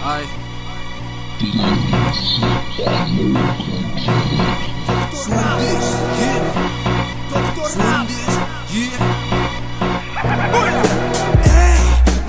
Aye. Swedish, yeah. Swedish, yeah. Hey,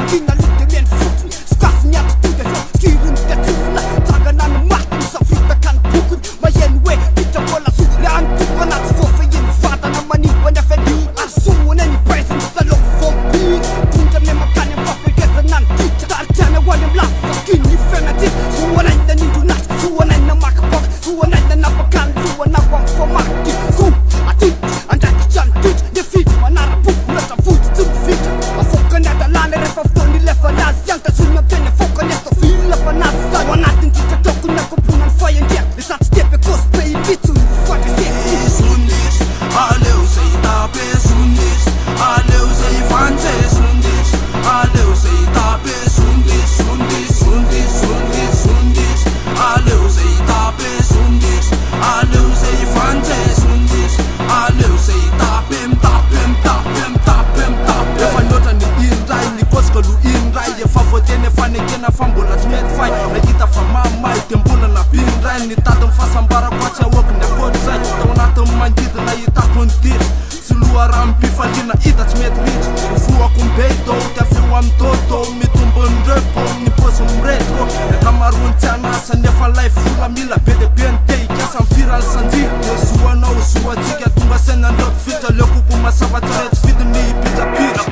dina lite med en fot. Skaffen jag studier från styren där tufna. Tagarna med makten som flyttar kan boken. Vad genwe, titta på la sura antukarna. Svår för infadarna man inte när för liv. Sonen i presen, salong för bil. Punta med man kan en varför gästen antitta. Där tjänar one en lapp, fucking i fanatik. Svår ända ni du natt, svår ända makbak. Svår ända nappa kan, svår ända för makten. Så, atit, andak jantit. Det fick man nära bok, nästan fot till fitta. Man får näta landet, rätt av stund i lefanas. Janta sunna benne, får nästa fylla för nassa. Och natten tittar dock och näkor på någon fajen där. Det satt steppe cosplay i bitsun, faktiskt det. Swedish, aleu say tape Swedish, aleu say fante Swedish, aleu say tape Swedish, Swedish, Swedish, Swedish, Swedish, aleu say tape Swedish, aleu say fante Swedish, aleu say tapem, tapem, tapem, tapem, tapem. Fa nota ni inrai ni koskalu inrai ye favotene fanekena fambola smet fai na ita fa mamai tembula na pinrai ni tatam fasambara kwacha wok na kodsai tona tam mandita na ita kontir silua rampi falina ita smet rich fua kumbeito ta fiwam toto mitumbon repo ni posum retro na kamarun chana sa nefa life fula mila bede bente kasam firal sandi suwa no suwa tiga tumba sena not filter loku puma savatret fit ni pizza pitch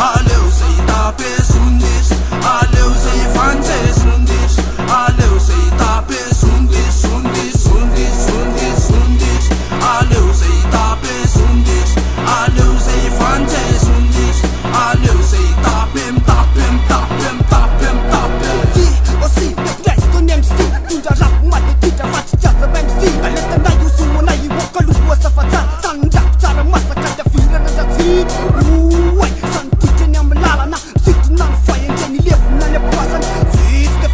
aleu say tape Swedish, aleu say fante Swedish, aleu say tape Swedish, Swedish, Swedish, Swedish, Swedish, aleu say tape Swedish, aleu say fante Swedish, aleu say tapem, tapem, tapem, tapem, tapem. Ti och si, resto nämns ti. Tunda rap matte titta vart jazza vem si. Aletta na ju sumo na ju waka luwa sa fata. San rap tara massa kata fira na da ti. Uai, san titta nyam lalana. Sitter nan fajen jenny lever na le passan.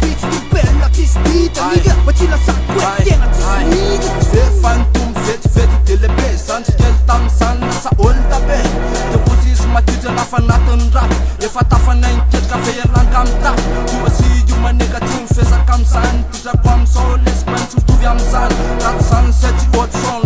Fits di bella tis dita nigga. Vad chilla sa kwetena tis nigga. Fe fantum fet till be sant gel tam san sa olda be. The pussies matita na fanatan rap. If I tafa na inket ka fe lang kamta. You see you my nigga team fesa kam san. Tija kwam so les pan tu viam san. That sunset you what song